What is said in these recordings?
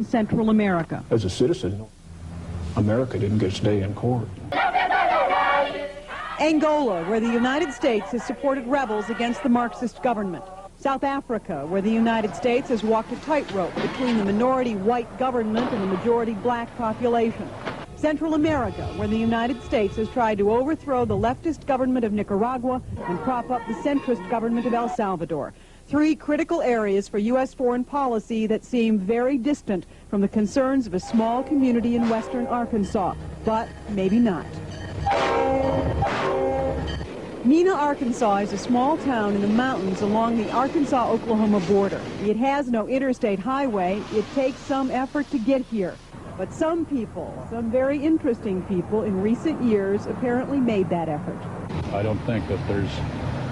Central America. As a citizen, America didn't get its day in court. Angola, where the United States has supported rebels against the Marxist government. South Africa, where the United States has walked a tightrope between the minority white government and the majority black population. Central America, where the United States has tried to overthrow the leftist government of Nicaragua and prop up the centrist government of El Salvador. Three critical areas for U.S. foreign policy that seem very distant from the concerns of a small community in western Arkansas, but maybe not. Mena, Arkansas is a small town in the mountains along the Arkansas-Oklahoma border. It has no interstate highway. It takes some effort to get here. But some people, some very interesting people in recent years apparently made that effort. I don't think that there's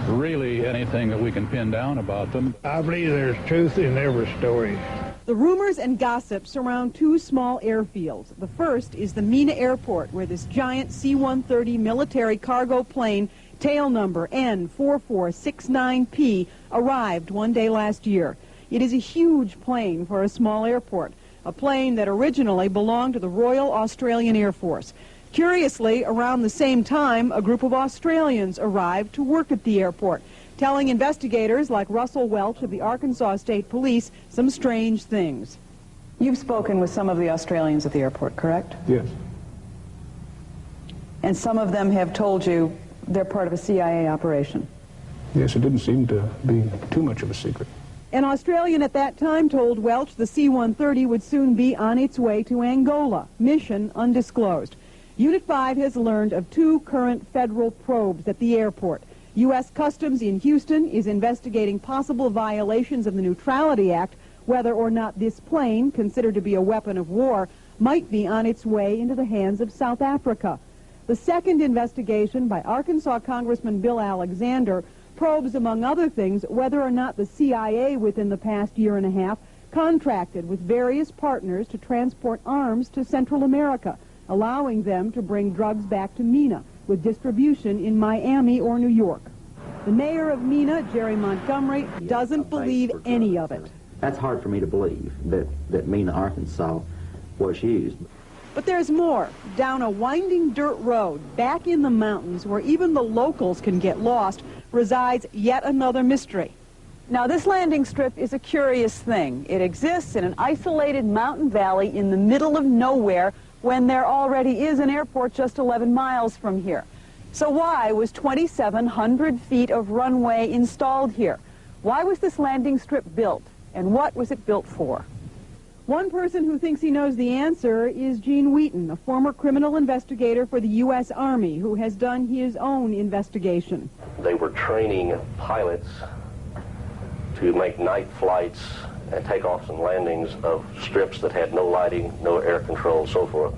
really anything that we can pin down about them. I believe there's truth in every story. The rumors and gossip surround two small airfields. The first is the Mena Airport, where this giant C-130 military cargo plane, tail number N4469P, arrived one day last year. It is a huge plane for a small airport, a plane that originally belonged to the Royal Australian Air Force. Curiously, around the same time, a group of Australians arrived to work at the airport, telling investigators like Russell Welch of the Arkansas State Police some strange things. You've spoken with some of the Australians at the airport, correct? Yes. And some of them have told you they're part of a CIA operation? Yes, it didn't seem to be too much of a secret. An Australian at that time told Welch the C-130 would soon be on its way to Angola, mission undisclosed. Unit 5 has learned of two current federal probes at the airport. U.S. Customs in Houston is investigating possible violations of the Neutrality Act, whether or not this plane, considered to be a weapon of war, might be on its way into the hands of South Africa. The second investigation by Arkansas Congressman Bill Alexander probes, among other things, whether or not the CIA within the past year and a half contracted with various partners to transport arms to Central America, allowing them to bring drugs back to Mena, with distribution in Miami or New York. The mayor of Mena, Jerry Montgomery, doesn't believe any of it. That's hard for me to believe, that Mena, Arkansas was used. But there's more. Down a winding dirt road, back in the mountains, where even the locals can get lost, resides yet another mystery. Now, this landing strip is a curious thing. It exists in an isolated mountain valley in the middle of nowhere, when there already is an airport just 11 miles from here. So why was 2,700 feet of runway installed here? Why was this landing strip built, and what was it built for? One person who thinks he knows the answer is Gene Wheaton, a former criminal investigator for the U.S. Army, who has done his own investigation. They were training pilots to make night flights and takeoffs and landings of strips that had no lighting, no air control, so forth.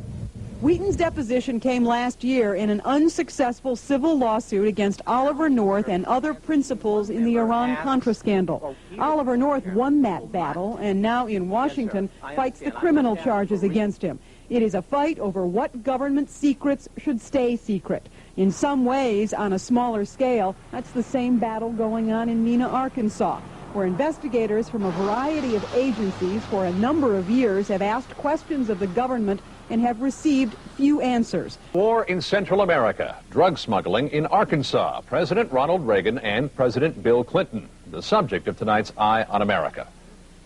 Wheaton's deposition came last year in an unsuccessful civil lawsuit against Oliver North and other principals in the Iran-Contra scandal. Oliver North won that battle and now in Washington fights the criminal charges against him. It is a fight over what government secrets should stay secret. In some ways, on a smaller scale, that's the same battle going on in Mena, Arkansas, where investigators from a variety of agencies for a number of years have asked questions of the government and have received few answers. War in Central America, drug smuggling in Arkansas, President Ronald Reagan and President Bill Clinton, the subject of tonight's Eye on America.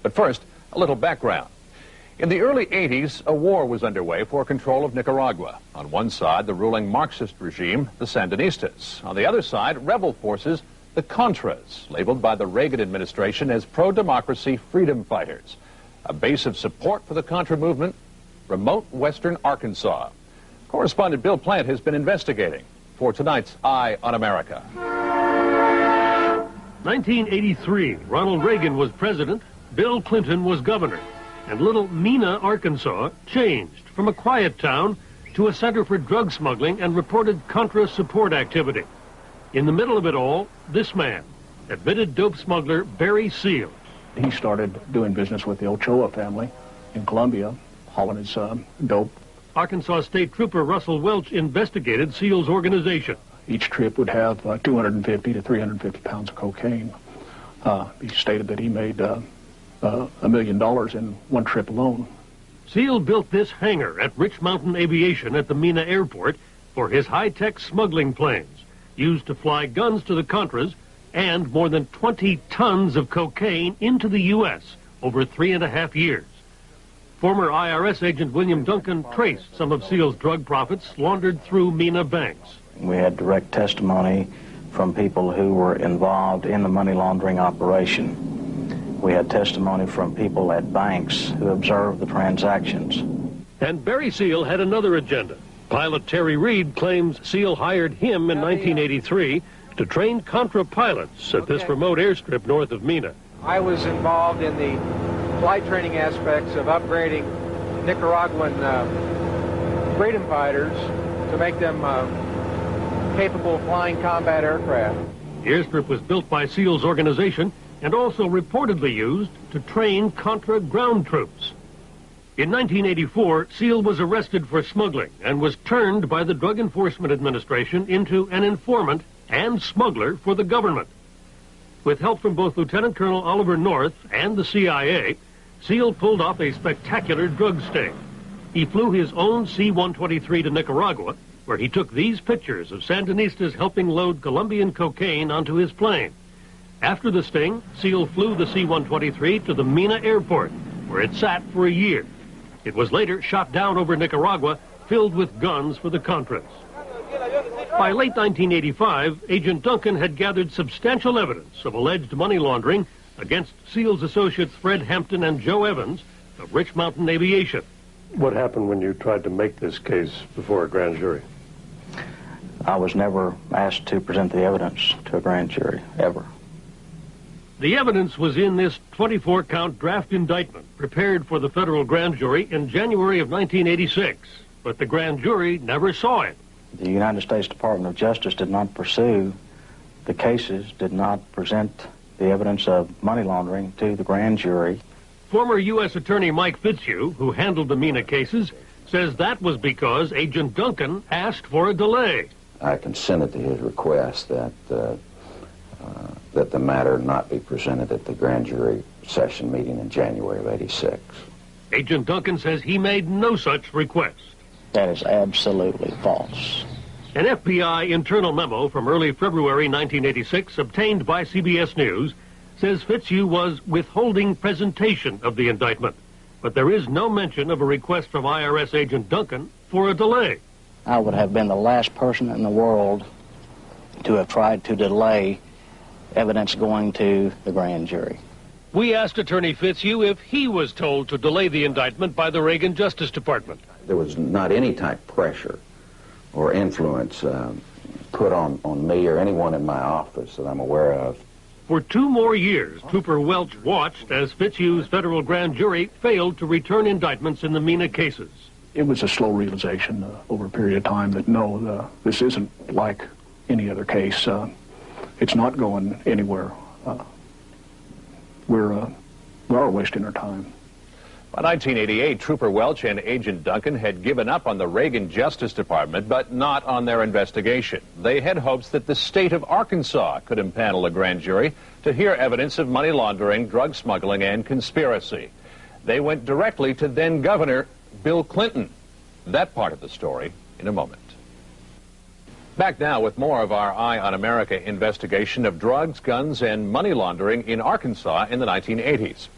But first, a little background. In the early 80s, a war was underway for control of Nicaragua. On one side, the ruling Marxist regime, the Sandinistas. On the other side, rebel forces, the Contras, labeled by the Reagan administration as pro-democracy freedom fighters. A base of support for the Contra movement, remote western Arkansas. Correspondent Bill Plant has been investigating for tonight's Eye on America. 1983, Ronald Reagan was president, Bill Clinton was governor, and little Mena, Arkansas, changed from a quiet town to a center for drug smuggling and reported Contra support activity. In the middle of it all, this man, admitted dope smuggler Barry Seal. He started doing business with the Ochoa family in Colombia, hauling his dope. Arkansas State Trooper Russell Welch investigated Seal's organization. Each trip would have 250 to 350 pounds of cocaine. He stated that he made $1 million in one trip alone. Thiel built this hangar at Rich Mountain Aviation at the Mena Airport for his high-tech smuggling planes, used to fly guns to the Contras and more than 20 tons of cocaine into the U.S. over 3.5 years. Former IRS agent William Duncan traced some of Thiel's drug profits laundered through Mena banks. We had direct testimony from people who were involved in the money laundering operation. We had testimony from people at banks who observed the transactions. And Barry Thiel had another agenda. Pilot Terry Reed claims Thiel hired him in 1983 to train Contra pilots at this remote airstrip north of Mena. I was involved in the flight training aspects of upgrading Nicaraguan freedom fighters to make them capable of flying combat aircraft. The airstrip was built by Thiel's organization and also reportedly used to train Contra ground troops. In 1984, Thiel was arrested for smuggling and was turned by the Drug Enforcement Administration into an informant and smuggler for the government. With help from both Lieutenant Colonel Oliver North and the CIA, Thiel pulled off a spectacular drug sting. He flew his own C-123 to Nicaragua, where he took these pictures of Sandinistas helping load Colombian cocaine onto his plane. After the sting, Thiel flew the C-123 to the Mena airport, where it sat for a year. It was later shot down over Nicaragua, filled with guns for the Contras. By late 1985, Agent Duncan had gathered substantial evidence of alleged money laundering against Thiel's associates Fred Hampton and Joe Evans of Rich Mountain Aviation. What happened when you tried to make this case before a grand jury? I was never asked to present the evidence to a grand jury, ever. The evidence was in this 24-count draft indictment prepared for the federal grand jury in January of 1986, but the grand jury never saw it. The United States Department of Justice did not pursue the cases, did not present the evidence of money laundering to the grand jury. Former U.S. Attorney Mike Fitzhugh, who handled the Mena cases, says that was because Agent Duncan asked for a delay. I consented to his request that the matter not be presented at the grand jury session meeting in January of '86. Agent Duncan says he made no such request. That is absolutely false. An FBI internal memo from early February 1986, obtained by CBS News, says Fitzhugh was withholding presentation of the indictment, but there is no mention of a request from IRS agent Duncan for a delay. I would have been the last person in the world to have tried to delay evidence going to the grand jury. We asked Attorney Fitzhugh if he was told to delay the indictment by the Reagan Justice Department. There was not any type of pressure or influence put on me or anyone in my office that I'm aware of. For 2 more years, Trooper Welch watched as Fitzhugh's federal grand jury failed to return indictments in the Mena cases. It was a slow realization over a period of time that no, this isn't like any other case. It's not going anywhere. We are wasting our time. By 1988, Trooper Welch and Agent Duncan had given up on the Reagan Justice Department, but not on their investigation. They had hopes that the state of Arkansas could impanel a grand jury to hear evidence of money laundering, drug smuggling, and conspiracy. They went directly to then-Governor Bill Clinton. That part of the story in a moment. Back now with more of our Eye on America investigation of drugs, guns, and money laundering in Arkansas in the 1980s.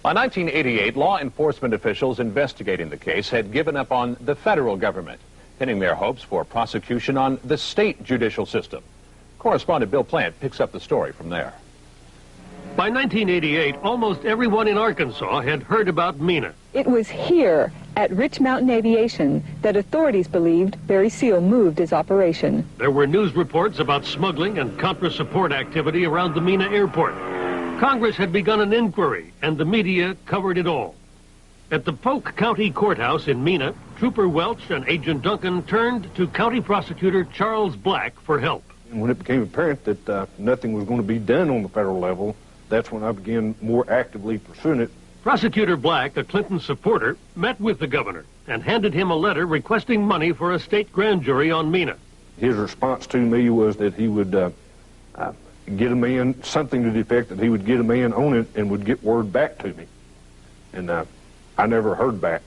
By 1988, law enforcement officials investigating the case had given up on the federal government, pinning their hopes for prosecution on the state judicial system. Correspondent Bill Plant picks up the story from there. By 1988, almost everyone in Arkansas had heard about Mena. It was here at Rich Mountain Aviation that authorities believed Barry Thiel moved his operation. There were news reports about smuggling and Contra support activity around the Mena airport. Congress had begun an inquiry, and the media covered it all. At the Polk County Courthouse in Mena, Trooper Welch and Agent Duncan turned to County Prosecutor Charles Black for help. When it became apparent that nothing was going to be done on the federal level, that's when I began more actively pursuing it. Prosecutor Black, a Clinton supporter, met with the governor and handed him a letter requesting money for a state grand jury on Mena. His response to me was that he would get a man, something to the effect that he would get a man on it and would get word back to me. And I never heard back.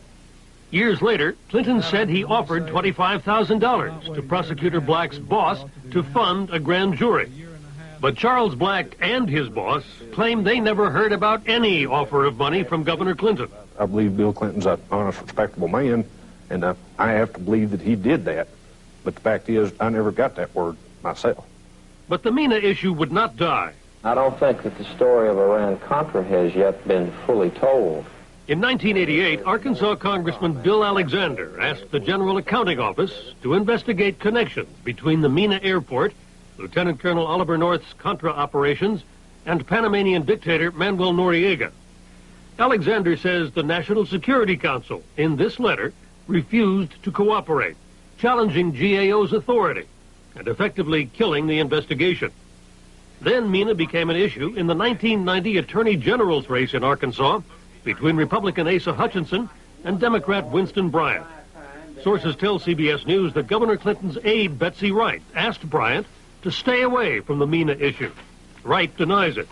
Years later, Clinton said he offered $25,000 to Prosecutor Black's boss to fund a grand jury. But Charles Black and his boss claim they never heard about any offer of money from Governor Clinton. I believe Bill Clinton's an honest, respectable man, and I have to believe that he did that. But the fact is, I never got that word myself. But the Mena issue would not die. I don't think that the story of Iran-Contra has yet been fully told. In 1988, Arkansas Congressman Bill Alexander asked the General Accounting Office to investigate connections between the Mena airport, Lieutenant Colonel Oliver North's Contra operations, and Panamanian dictator Manuel Noriega. Alexander says the National Security Council, in this letter, refused to cooperate, challenging GAO's authority and effectively killing the investigation. Then Mena became an issue in the 1990 Attorney General's race in Arkansas between Republican Asa Hutchinson and Democrat Winston Bryant. Sources tell CBS News that Governor Clinton's aide, Betsy Wright, asked Bryant to stay away from the Mena issue. Wright denies it.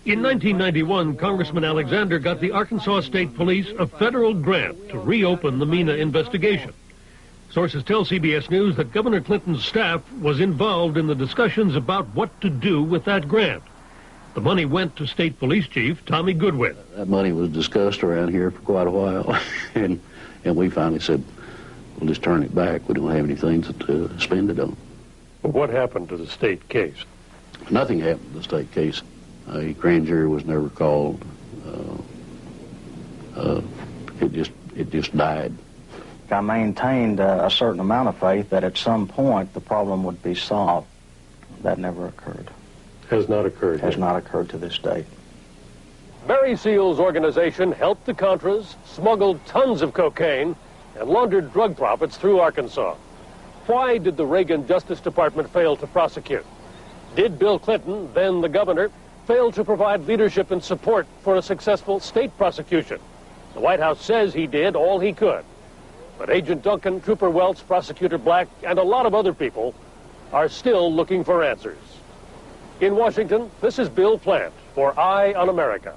In 1991, Congressman Alexander got the Arkansas State Police a federal grant to reopen the Mena investigation. Sources tell CBS News that Governor Clinton's staff was involved in the discussions about what to do with that grant. The money went to State Police Chief Tommy Goodwin. That money was discussed around here for quite a while, and we finally said, we'll just turn it back. We don't have anything to spend it on. But what happened to the state case? Nothing happened to the state case. A grand jury was never called. It just died. I maintained a certain amount of faith that at some point the problem would be solved. That never occurred. Has not occurred. Has not occurred to this date. Barry Seal's organization helped the Contras, smuggled tons of cocaine, and laundered drug profits through Arkansas. Why did the Reagan Justice Department fail to prosecute? Did Bill Clinton, then the governor, fail to provide leadership and support for a successful state prosecution? The White House says he did all he could. But Agent Duncan, Trooper Welch, Prosecutor Black, and a lot of other people are still looking for answers. In Washington, this is Bill Plant for Eye on America.